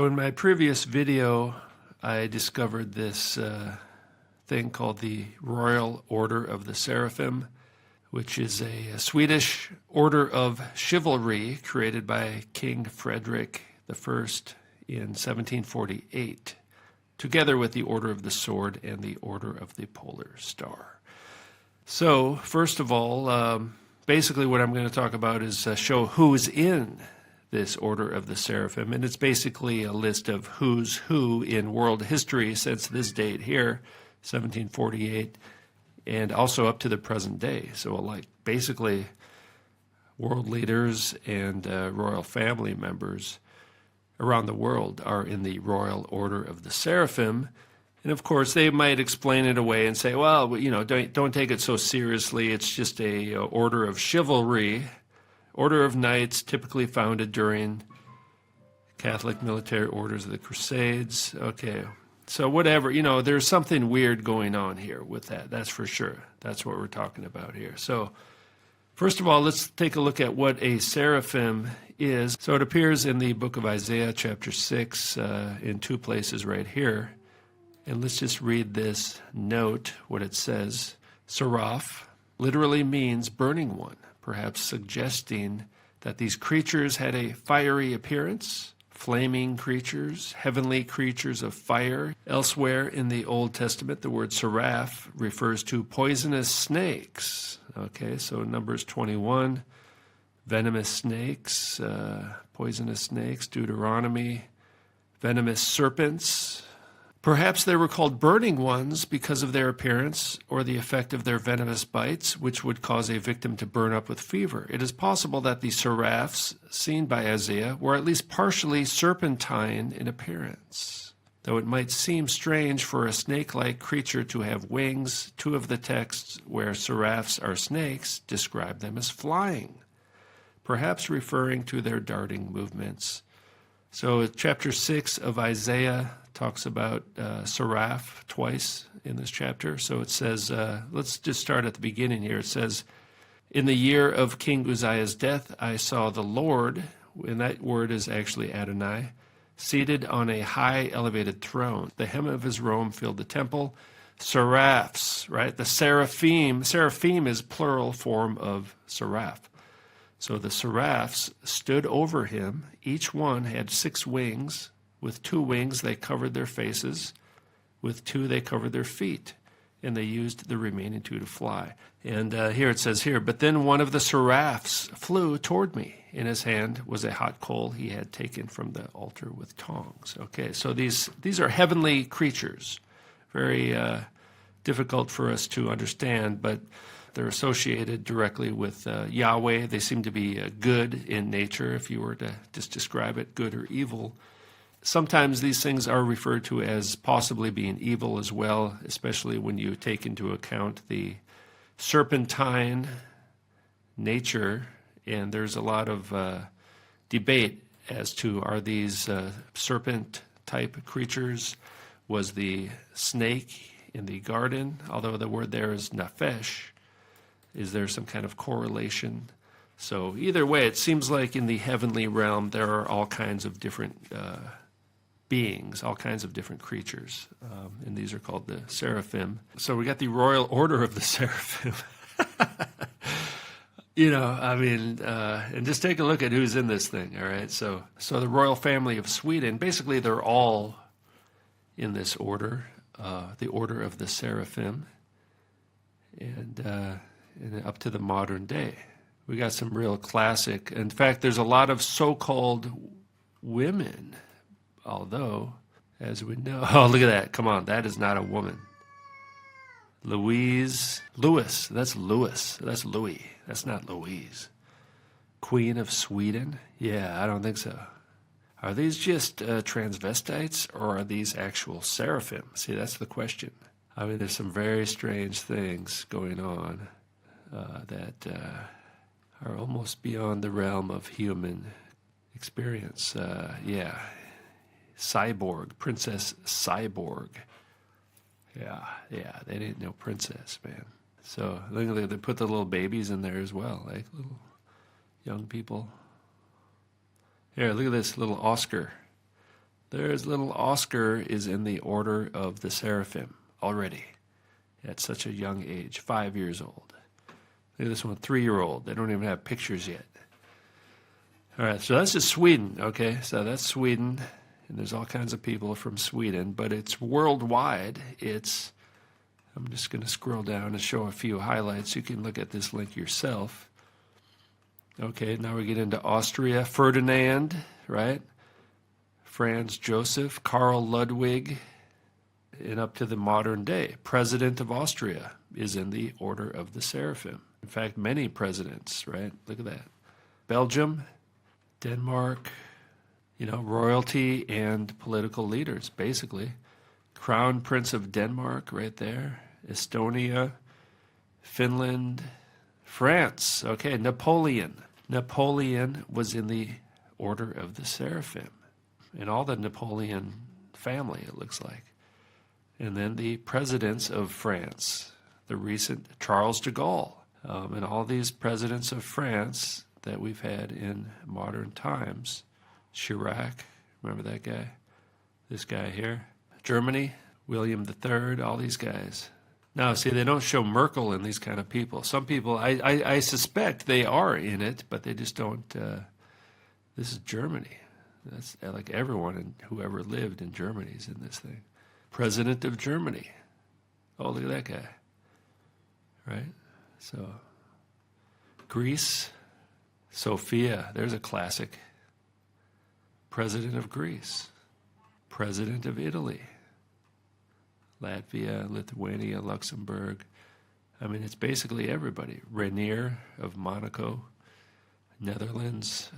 In my previous video, I discovered this thing called the Royal Order of the Seraphim, which is a Swedish order of chivalry created by King Frederick I in 1748, together with the Order of the Sword and the Order of the Polar Star. So, first of all, basically what I'm going to talk about is show who's in this Order of the Seraphim, and it's basically a list of who's who in world history since this date here, 1748, and also up to the present day. So like basically world leaders and royal family members around the world are in the Royal Order of the Seraphim. And of course, they might explain it away and say, well, you know, don't take it so seriously. It's just a order of chivalry. Order of Knights, typically founded during Catholic military orders of the Crusades. Okay, so whatever, you know, there's something weird going on here with that, that's for sure. That's what we're talking about here. So, first of all, let's take a look at what a seraphim is. So it appears in the book of Isaiah, chapter 6, in two places right here. And let's just read this note, what it says. Seraph literally means burning one, perhaps suggesting that these creatures had a fiery appearance, flaming creatures, heavenly creatures of fire. Elsewhere in the Old Testament, the word seraph refers to poisonous snakes. Okay, so Numbers 21, venomous snakes, poisonous snakes, Deuteronomy, venomous serpents. Perhaps they were called burning ones because of their appearance or the effect of their venomous bites, which would cause a victim to burn up with fever. It is possible that the seraphs seen by Isaiah were at least partially serpentine in appearance. Though it might seem strange for a snake-like creature to have wings, two of the texts where seraphs are snakes describe them as flying, perhaps referring to their darting movements. So chapter 6 of Isaiah talks about seraph twice in this chapter. So it says, let's just start at the beginning here. It says, in the year of King Uzziah's death, I saw the Lord, and that word is actually Adonai, seated on a high elevated throne. The hem of his robe filled the temple. Seraphs, right? The seraphim. Seraphim is plural form of seraph. So the seraphs stood over him. Each one had 6 wings. With 2 wings they covered their faces. With 2 they covered their feet. And they used the remaining 2 to fly. And here it says here, but then one of the seraphs flew toward me. In his hand was a hot coal he had taken from the altar with tongs. Okay, so these are heavenly creatures. Very difficult for us to understand, but they're associated directly with Yahweh. They seem to be good in nature, if you were to just describe it, good or evil. Sometimes these things are referred to as possibly being evil as well, especially when you take into account the serpentine nature. And there's a lot of debate as to, are these serpent-type creatures? Was the snake in the garden, although the word there is nephesh, is there some kind of correlation? So either way, it seems like in the heavenly realm there are all kinds of different beings, all kinds of different creatures, and these are called the seraphim. So we got the Royal Order of the Seraphim. You know, I mean, and just take a look at who's in this thing, all right? So the royal family of Sweden, basically they're all in this order, the Order of the Seraphim, and up to the modern day. We got some real classic. In fact, there's a lot of so-called women, although, as we know, oh, look at that. Come on, that is not a woman. Louis, that's Louis. That's Louis. That's not Louise. Queen of Sweden? Yeah, I don't think so. Are these just transvestites, or are these actual seraphim? See, that's the question. I mean, there's some very strange things going on that are almost beyond the realm of human experience. Yeah, Cyborg, Princess Cyborg. Yeah, they didn't know princess, man. So look at they put the little babies in there as well, like little young people. Here, look at this little Oscar. There's little Oscar is in the order of the Seraphim already at such a young age, 5 years old. Look at this one, 3-year-old. They don't even have pictures yet. All right, so that's just Sweden, okay? So that's Sweden, and there's all kinds of people from Sweden, but it's worldwide. I'm just going to scroll down and show a few highlights. You can look at this link yourself. Okay, now we get into Austria. Ferdinand, right? Franz Joseph, Karl Ludwig, and up to the modern day. President of Austria is in the order of the Seraphim. In fact, many presidents, right? Look at that. Belgium, Denmark, royalty and political leaders, basically. Crown Prince of Denmark right there. Estonia, Finland, France. Okay, Napoleon. Napoleon was in the order of the Seraphim. And all the Napoleon family, it looks like. And then the presidents of France, the recent Charles de Gaulle, and all these presidents of France that we've had in modern times. Chirac, remember that guy? This guy here. Germany, William III, all these guys. Now, see, they don't show Merkel and these kind of people. Some people, I suspect they are in it, but they just don't. This is Germany. That's like everyone and whoever lived in Germany is in this thing. President of Germany. Oh, look at that guy. Right? So, Greece, Sophia, there's a classic. President of Greece. President of Italy. Latvia, Lithuania, Luxembourg. I mean, it's basically everybody. Rainier of Monaco, Netherlands,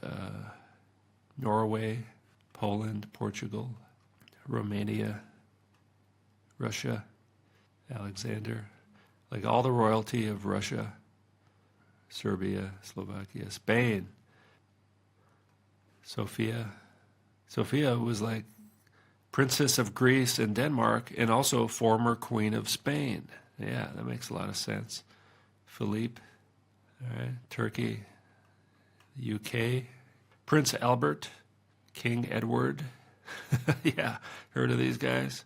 Norway, Poland, Portugal, Romania, Russia, Alexander, like all the royalty of Russia, Serbia, Slovakia, Spain. Sophia was like Princess of Greece and Denmark, and also former Queen of Spain. Yeah, that makes a lot of sense. Philippe, all right, Turkey, the UK, Prince Albert, King Edward. Yeah, heard of these guys?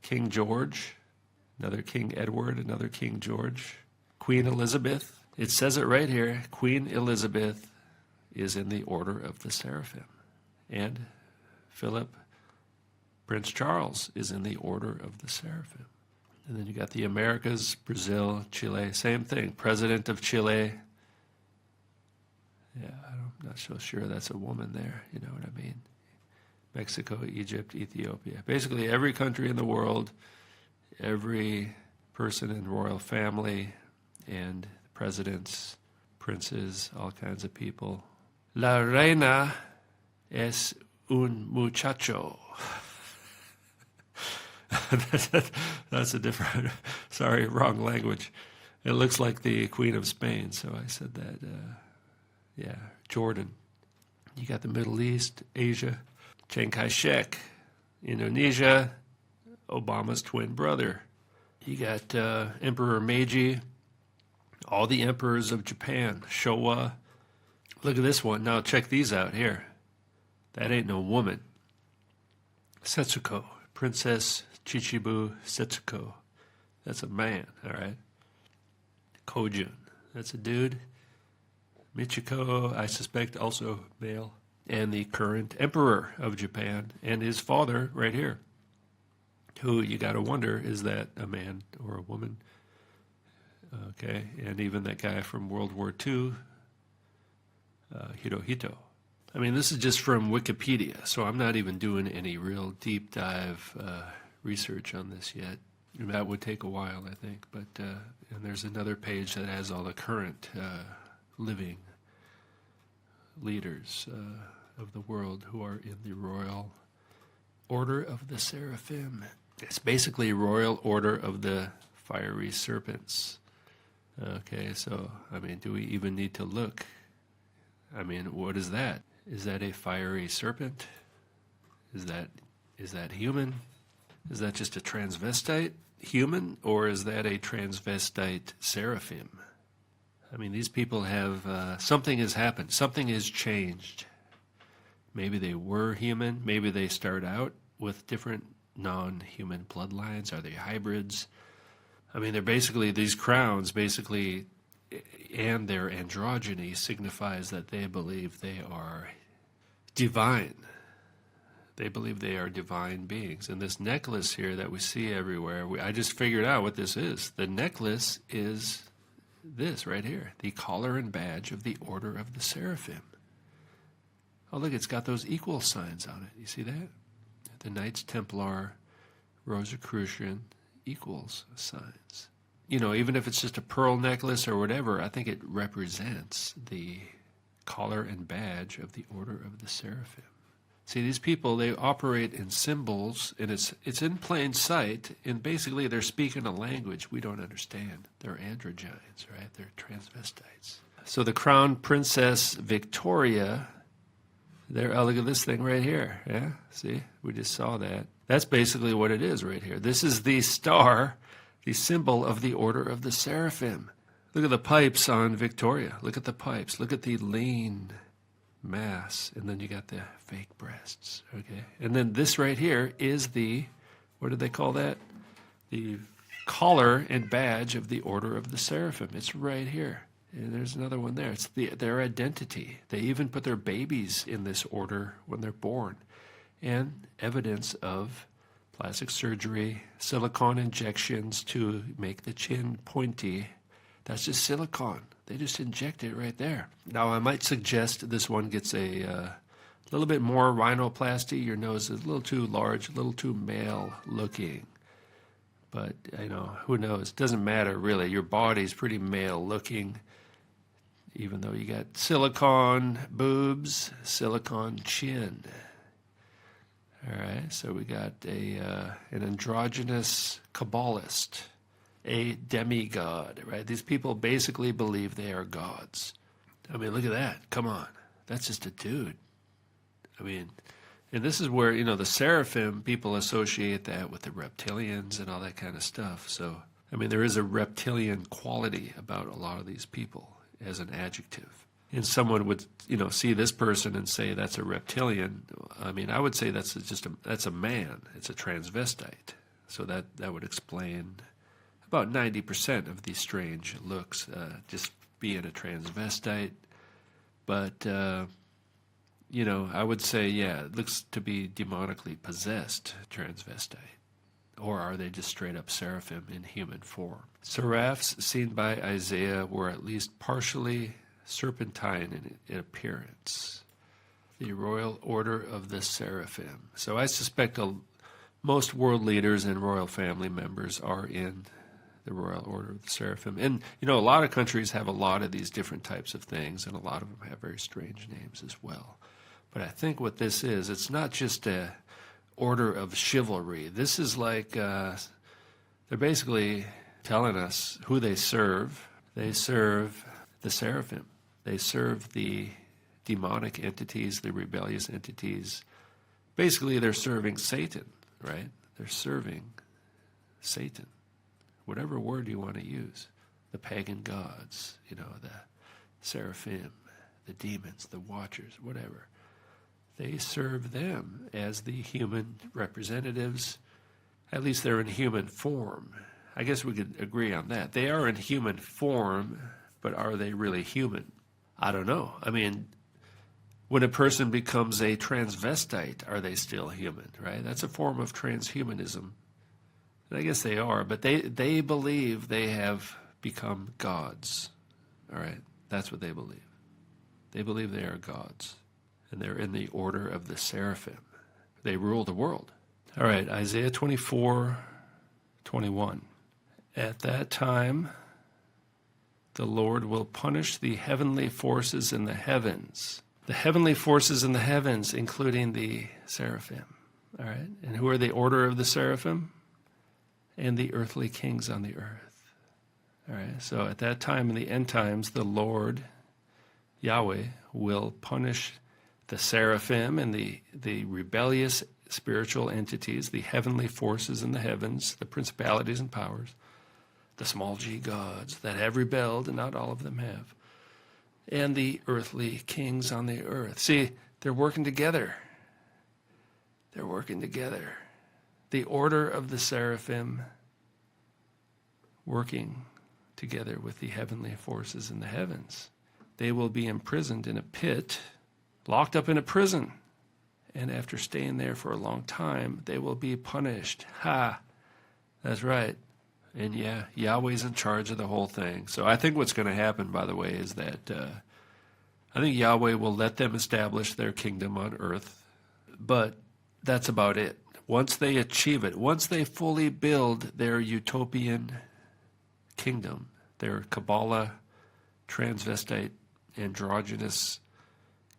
King George, another King Edward, another King George. Queen Elizabeth. It says it right here. Queen Elizabeth is in the order of the Seraphim. And Philip, Prince Charles is in the order of the Seraphim. And then you got the Americas, Brazil, Chile, same thing. President of Chile. Yeah, I'm not so sure that's a woman there, you know what I mean? Mexico, Egypt, Ethiopia. Basically every country in the world, every person in the royal family, and presidents, princes, all kinds of people. La reina es un muchacho. That's a different, sorry, wrong language. It looks like the Queen of Spain, so I said that. Yeah, Jordan. You got the Middle East, Asia, Chiang Kai-shek, Indonesia, Obama's twin brother. You got Emperor Meiji, all the emperors of Japan, Showa. Look at this one. Now check these out here. That ain't no woman. Setsuko, Princess Chichibu Setsuko. That's a man, all right? Kojun, that's a dude. Michiko, I suspect, also male. And the current emperor of Japan and his father right here, who you got to wonder, is that a man or a woman? Okay, and even that guy from World War II, Hirohito. I mean, this is just from Wikipedia, so I'm not even doing any real deep dive research on this yet. And that would take a while, I think. But and there's another page that has all the current living leaders of the world who are in the Royal Order of the Seraphim. It's basically Royal Order of the Fiery Serpents. Okay, so, I mean, do we even need to look? I mean, what is that? Is that a fiery serpent? Is that human? Is that just a transvestite human? Or is that a transvestite seraphim? I mean, these people have, something has happened. Something has changed. Maybe they were human. Maybe they start out with different non-human bloodlines. Are they hybrids? I mean, they're basically, these crowns basically, and their androgyny signifies that they believe they are divine. They believe they are divine beings. And this necklace here that we see everywhere, I just figured out what this is. The necklace is this right here, the collar and badge of the Order of the Seraphim. Oh, look, it's got those equal signs on it. You see that? The Knights Templar, Rosicrucian, equals signs. You know, even if it's just a pearl necklace or whatever, I think it represents the collar and badge of the Order of the Seraphim. See, these people, they operate in symbols, and it's in plain sight, and basically they're speaking a language we don't understand. They're androgynes, right? They're transvestites. So the Crown Princess Victoria, there, oh, look at this thing right here, yeah? See, we just saw that. That's basically what it is right here. This is the star, the symbol of the Order of the Seraphim. Look at the pipes on Victoria. Look at the pipes. Look at the lean mass, and then you got the fake breasts, okay? And then this right here is the, what did they call that? The collar and badge of the Order of the Seraphim. It's right here. And there's another one there. It's their identity. They even put their babies in this order when they're born. And evidence of plastic surgery, silicone injections to make the chin pointy. That's just silicone. They just inject it right there. Now, I might suggest this one gets a little bit more rhinoplasty. Your nose is a little too large, a little too male looking. But, you know, who knows? It doesn't matter, really. Your body's pretty male looking, even though you got silicone boobs, silicone chin. All right, so we got an androgynous Kabbalist, a demigod, right? These people basically believe they are gods. I mean, look at that. Come on. That's just a dude. I mean, and this is where, you know, the Seraphim, people associate that with the reptilians and all that kind of stuff. So, I mean, there is a reptilian quality about a lot of these people as an adjective. And someone would, you know, see this person and say that's a reptilian. I mean, I would say that's a man. It's a transvestite. So that would explain about 90% of these strange looks, just being a transvestite. But, you know, I would say, yeah, it looks to be demonically possessed transvestite. Or are they just straight up seraphim in human form? Seraphs seen by Isaiah were at least partially serpentine in appearance. The royal order of the Seraphim. So I suspect most world leaders and royal family members are in the royal order of the Seraphim. And, you know, a lot of countries have a lot of these different types of things, and a lot of them have very strange names as well. But I think what this is, it's not just a order of chivalry. This is like, they're basically telling us who they serve. They serve the Seraphim. They serve the demonic entities, the rebellious entities. Basically, they're serving Satan, right? They're serving Satan. Whatever word you want to use. The pagan gods, you know, the Seraphim, the demons, the watchers, whatever. They serve them as the human representatives. At least they're in human form. I guess we could agree on that. They are in human form, but are they really human? I don't know. I mean, when a person becomes a transvestite, are they still human, right? That's a form of transhumanism. And I guess they are, but they believe they have become gods, all right? That's what they believe. They believe they are gods, and they're in the order of the Seraphim. They rule the world. All right, Isaiah 24:21. At that time, the Lord will punish the heavenly forces in the heavens. The heavenly forces in the heavens, including the Seraphim. All right, and who are the order of the Seraphim? And the earthly kings on the earth. All right, so at that time in the end times, the Lord, Yahweh, will punish the Seraphim and the rebellious spiritual entities, the heavenly forces in the heavens, the principalities and powers, the small g gods that have rebelled, and not all of them have, and the earthly kings on the earth. See, They're working together. They're working together. The order of the seraphim working together with the heavenly forces in the heavens. They will be imprisoned in a pit, locked up in a prison. And after staying there for a long time, they will be punished. Ha! That's right. And yeah, Yahweh's in charge of the whole thing. So I think what's going to happen, by the way, is that I think Yahweh will let them establish their kingdom on earth. But that's about it. Once they achieve it, once they fully build their utopian kingdom, their Kabbalah, transvestite, androgynous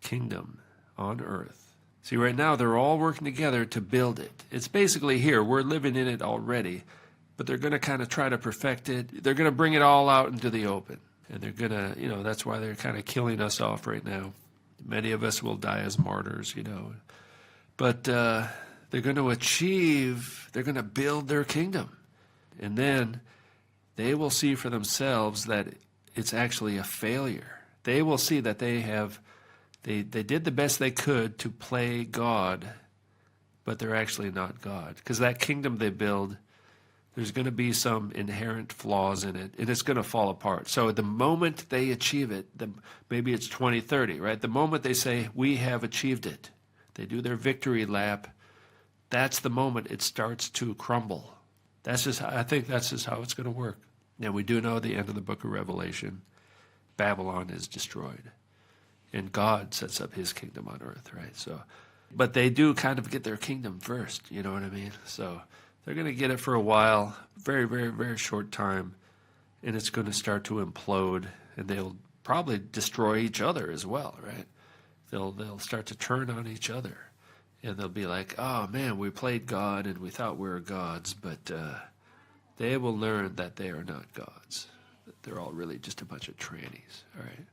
kingdom on earth. See, right now they're all working together to build it. It's basically here. We're living in it already, but they're going to kind of try to perfect it. They're going to bring it all out into the open. And they're going to, that's why they're kind of killing us off right now. Many of us will die as martyrs, But they're going to they're going to build their kingdom. And then they will see for themselves that it's actually a failure. They will see that they did the best they could to play God, but they're actually not God. Because that kingdom they build, there's going to be some inherent flaws in it, and it's going to fall apart. So the moment they achieve it, maybe it's 2030, right? The moment they say, we have achieved it, they do their victory lap, that's the moment it starts to crumble. I think that's just how it's going to work. And we do know the end of the book of Revelation, Babylon is destroyed. And God sets up his kingdom on earth, right? So, but they do kind of get their kingdom first, you know what I mean? So they're going to get it for a while, very, very, very short time, and it's going to start to implode, and they'll probably destroy each other as well, right? They'll start to turn on each other, and they'll be like, oh man, we played God and we thought we were gods, but they will learn that they are not gods. They're all really just a bunch of trannies, all right?